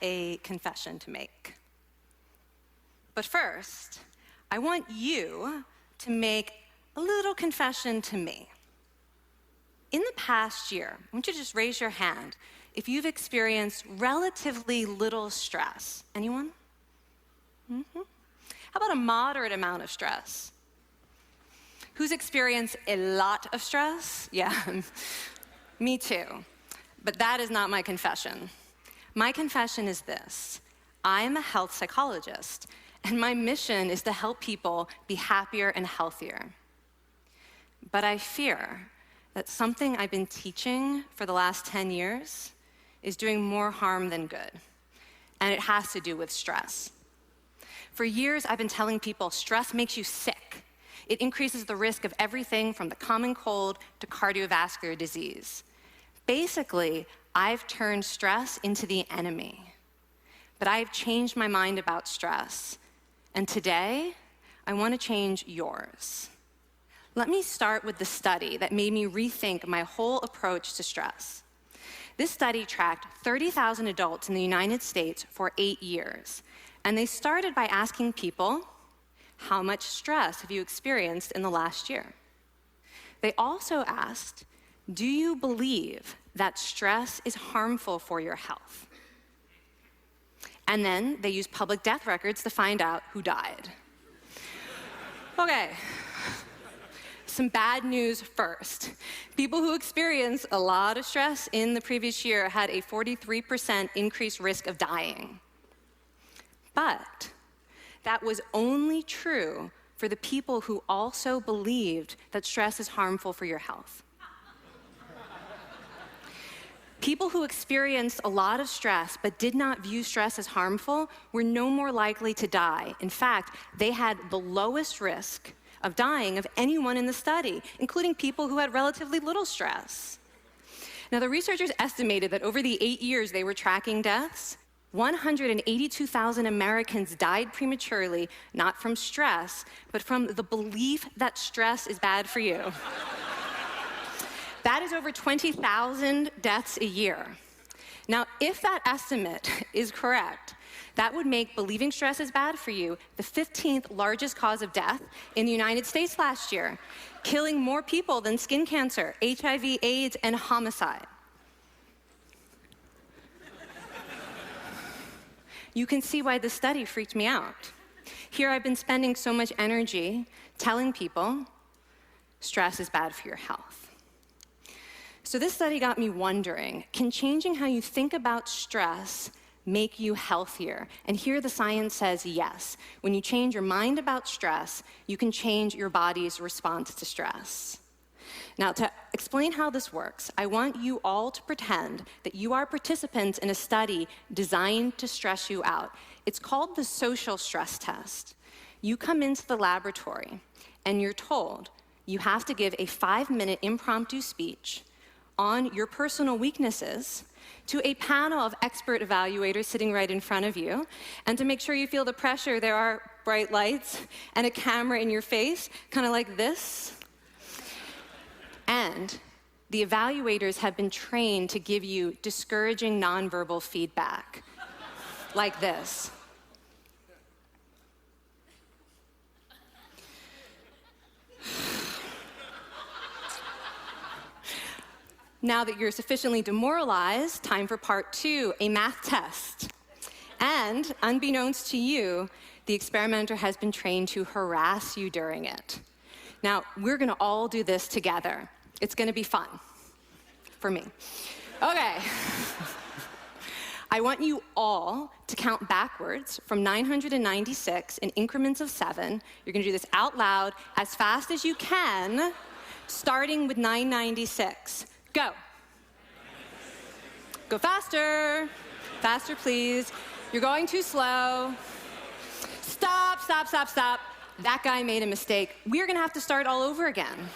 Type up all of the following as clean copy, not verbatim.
a confession to make. But first, I want you to make a little confession to me. In the past year, I want you to just raise your hand if you've experienced relatively little stress. Anyone? How about a moderate amount of stress? Who's experienced a lot of stress? Yeah, me too. But that is not my confession. My confession is this: I'm a health psychologist, and my mission is to help people be happier and healthier. But I fear that something I've been teaching for the last 10 years is doing more harm than good, and it has to do with stress. For years, I've been telling people stress makes you sick. It increases the risk of everything from the common cold to cardiovascular disease. Basically, I've turned stress into the enemy. But I've changed my mind about stress. And today, I want to change yours. Let me start with the study that made me rethink my whole approach to stress. This study tracked 30,000 adults in the United States for 8 years. And they started by asking people, how much stress have you experienced in the last year? They also asked, do you believe that stress is harmful for your health? And then they used public death records to find out who died. Okay, some bad news first. People who experienced a lot of stress in the previous year had a 43% increased risk of dying. But that was only true for the people who also believed that stress is harmful for your health. People who experienced a lot of stress but did not view stress as harmful were no more likely to die. In fact, they had the lowest risk of dying of anyone in the study, including people who had relatively little stress. Now, the researchers estimated that over the 8 years they were tracking deaths, 182,000 Americans died prematurely, not from stress, but from the belief that stress is bad for you. That is over 20,000 deaths a year. Now, if that estimate is correct, that would make believing stress is bad for you the 15th largest cause of death in the United States last year, killing more people than skin cancer, HIV, AIDS, and homicide. You can see why this study freaked me out. Here I've been spending so much energy telling people stress is bad for your health. So this study got me wondering, can changing how you think about stress make you healthier? And here the science says yes. When you change your mind about stress, you can change your body's response to stress. Now, to explain how this works, I want you all to pretend that you are participants in a study designed to stress you out. It's called the social stress test. You come into the laboratory, and you're told you have to give a 5-minute impromptu speech on your personal weaknesses to a panel of expert evaluators sitting right in front of you. And to make sure you feel the pressure, there are bright lights and a camera in your face, kind of like this. And the evaluators have been trained to give you discouraging nonverbal feedback, like this. Now that you're sufficiently demoralized, time for part 2, a math test. And unbeknownst to you, the experimenter has been trained to harass you during it. Now, we're gonna all do this together. It's gonna be fun, for me. Okay. I want you all to count backwards from 996 in increments of 7. You're gonna do this out loud as fast as you can, starting with 996. Go. Go faster. Faster, please. You're going too slow. Stop, stop, stop, stop. That guy made a mistake. We're gonna have to start all over again.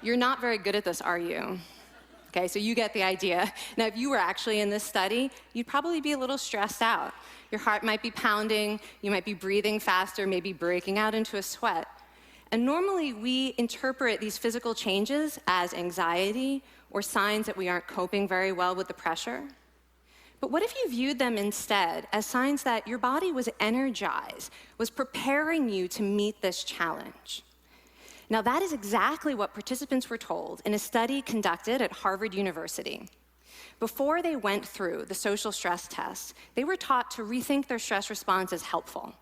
You're not very good at this, are you? Okay, so you get the idea. Now, if you were actually in this study, you'd probably be a little stressed out. Your heart might be pounding, you might be breathing faster, maybe breaking out into a sweat. And normally, we interpret these physical changes as anxiety or signs that we aren't coping very well with the pressure. But what if you viewed them instead as signs that your body was energized, was preparing you to meet this challenge? Now, that is exactly what participants were told in a study conducted at Harvard University. Before they went through the social stress test, they were taught to rethink their stress response as helpful.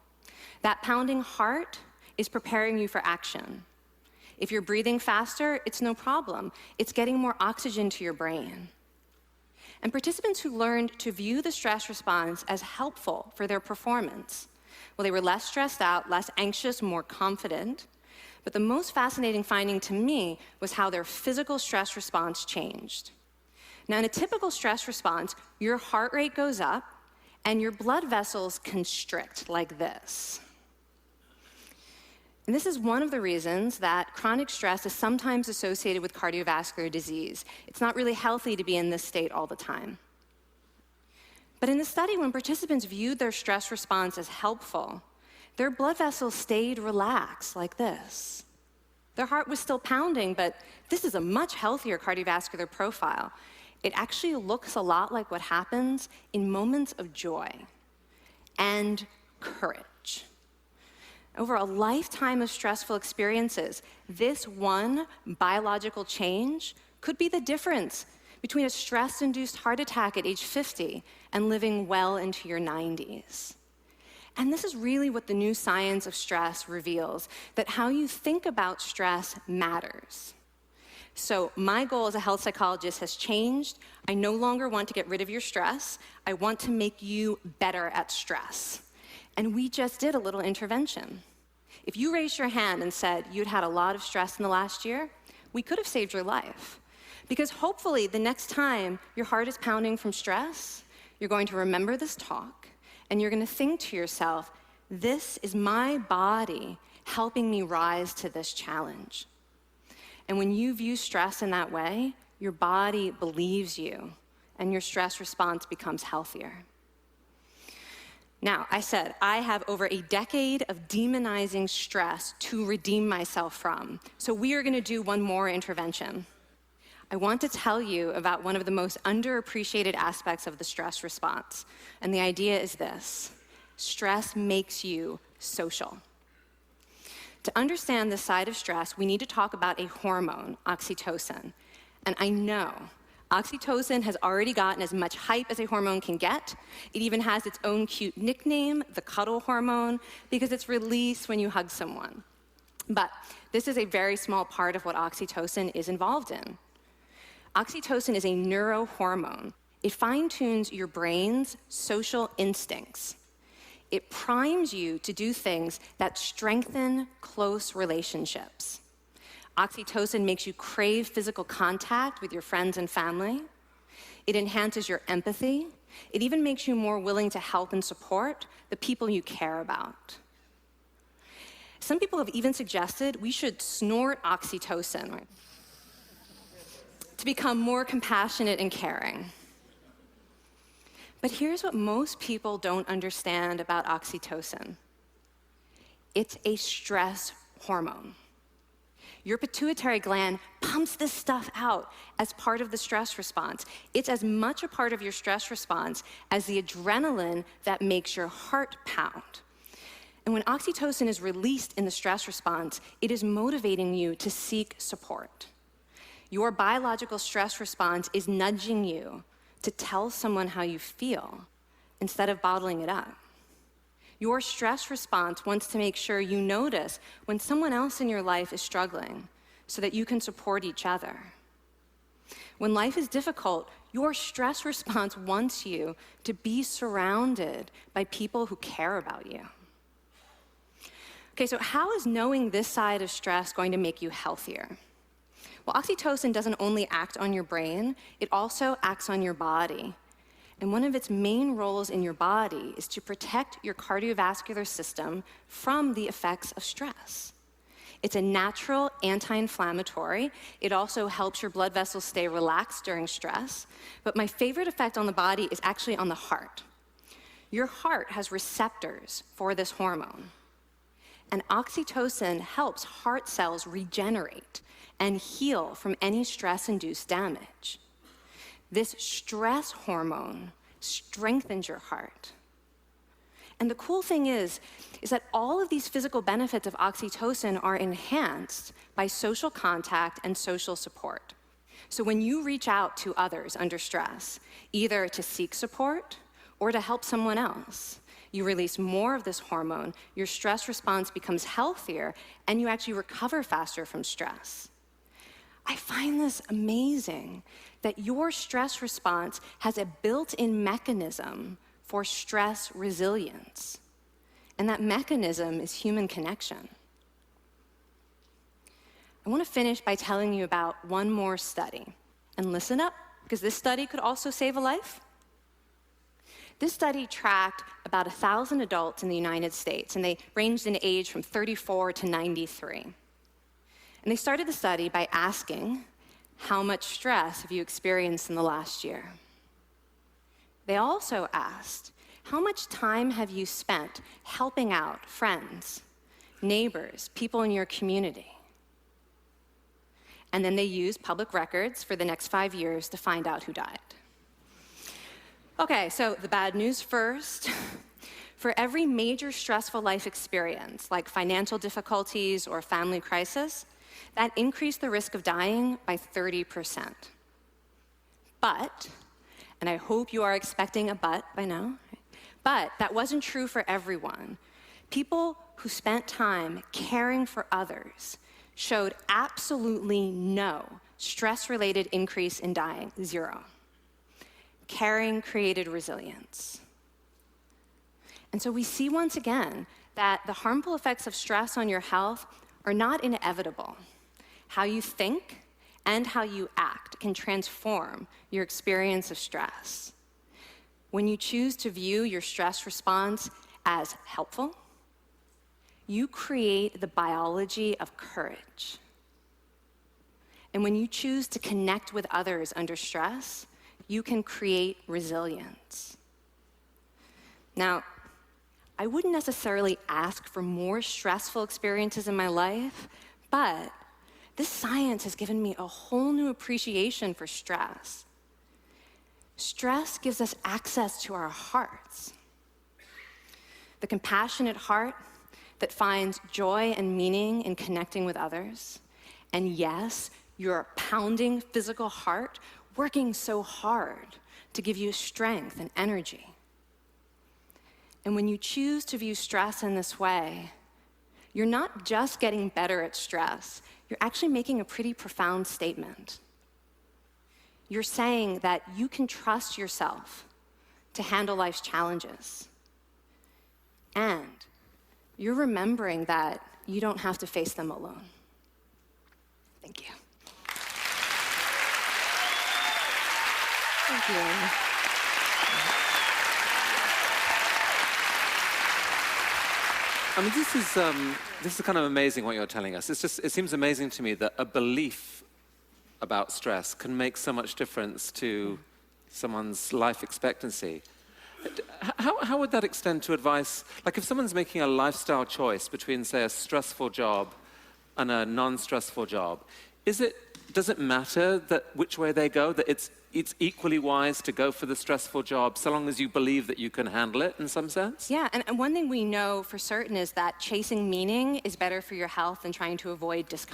That pounding heart is preparing you for action. If you're breathing faster, it's no problem. It's getting more oxygen to your brain. And participants who learned to view the stress response as helpful for their performance, well, they were less stressed out, less anxious, more confident. But the most fascinating finding to me was how their physical stress response changed. Now, in a typical stress response, your heart rate goes up and your blood vessels constrict like this. And this is one of the reasons that chronic stress is sometimes associated with cardiovascular disease. It's not really healthy to be in this state all the time. But in the study, when participants viewed their stress response as helpful, their blood vessels stayed relaxed like this. Their heart was still pounding, but this is a much healthier cardiovascular profile. It actually looks a lot like what happens in moments of joy and courage. Over a lifetime of stressful experiences, this one biological change could be the difference between a stress-induced heart attack at age 50 and living well into your 90s. And this is really what the new science of stress reveals, that how you think about stress matters. So my goal as a health psychologist has changed. I no longer want to get rid of your stress. I want to make you better at stress. And we just did a little intervention. If you raised your hand and said you'd had a lot of stress in the last year, we could have saved your life. Because hopefully the next time your heart is pounding from stress, you're going to remember this talk, and you're going to think to yourself, this is my body helping me rise to this challenge. And when you view stress in that way, your body believes you, and your stress response becomes healthier. Now, I said I have over a decade of demonizing stress to redeem myself from. So we are going to do one more intervention. I want to tell you about one of the most underappreciated aspects of the stress response. And the idea is this: stress makes you social. To understand this side of stress, we need to talk about a hormone, oxytocin. And I know oxytocin has already gotten as much hype as a hormone can get. It even has its own cute nickname, the cuddle hormone, because it's released when you hug someone. But this is a very small part of what oxytocin is involved in. Oxytocin is a neurohormone. It fine-tunes your brain's social instincts. It primes you to do things that strengthen close relationships. Oxytocin makes you crave physical contact with your friends and family. It enhances your empathy. It even makes you more willing to help and support the people you care about. Some people have even suggested we should snort oxytocin to become more compassionate and caring. But here's what most people don't understand about oxytocin. It's a stress hormone. Your pituitary gland pumps this stuff out as part of the stress response. It's as much a part of your stress response as the adrenaline that makes your heart pound. And when oxytocin is released in the stress response, it is motivating you to seek support. Your biological stress response is nudging you to tell someone how you feel instead of bottling it up. Your stress response wants to make sure you notice when someone else in your life is struggling so that you can support each other. When life is difficult, your stress response wants you to be surrounded by people who care about you. Okay, so how is knowing this side of stress going to make you healthier? Well, oxytocin doesn't only act on your brain, it also acts on your body. And one of its main roles in your body is to protect your cardiovascular system from the effects of stress. It's a natural anti-inflammatory. It also helps your blood vessels stay relaxed during stress. But my favorite effect on the body is actually on the heart. Your heart has receptors for this hormone. And oxytocin helps heart cells regenerate and heal from any stress-induced damage. This stress hormone strengthens your heart. And the cool thing is that all of these physical benefits of oxytocin are enhanced by social contact and social support. So when you reach out to others under stress, either to seek support or to help someone else, you release more of this hormone, your stress response becomes healthier, and you actually recover faster from stress. I find this amazing that your stress response has a built-in mechanism for stress resilience. And that mechanism is human connection. I want to finish by telling you about one more study. And listen up, because this study could also save a life. This study tracked about 1,000 adults in the United States, and they ranged in age from 34 to 93. And they started the study by asking, how much stress have you experienced in the last year? They also asked, how much time have you spent helping out friends, neighbors, people in your community? And then they used public records for the next 5 years to find out who died. Okay, so the bad news first. For every major stressful life experience, like financial difficulties or family crisis, that increased the risk of dying by 30%. But, and I hope you are expecting a but by now, but that wasn't true for everyone. People who spent time caring for others showed absolutely no stress-related increase in dying, 0. Caring created resilience. And so we see once again that the harmful effects of stress on your health are not inevitable. How you think and how you act can transform your experience of stress. When you choose to view your stress response as helpful, you create the biology of courage. And when you choose to connect with others under stress, you can create resilience. Now, I wouldn't necessarily ask for more stressful experiences in my life, but this science has given me a whole new appreciation for stress. Stress gives us access to our hearts. The compassionate heart that finds joy and meaning in connecting with others. And yes, your pounding physical heart working so hard to give you strength and energy. And when you choose to view stress in this way, you're not just getting better at stress, you're actually making a pretty profound statement. You're saying that you can trust yourself to handle life's challenges. And you're remembering that you don't have to face them alone. Thank you. Thank you. I mean, this is kind of amazing what you're telling us. It seems amazing to me that a belief about stress can make so much difference to someone's life expectancy. How would that extend to advice? Like if someone's making a lifestyle choice between, say, a stressful job and a non-stressful job, does it matter that which way they go, that it's equally wise to go for the stressful job so long as you believe that you can handle it in some sense? Yeah, and one thing we know for certain is that chasing meaning is better for your health than trying to avoid discomfort.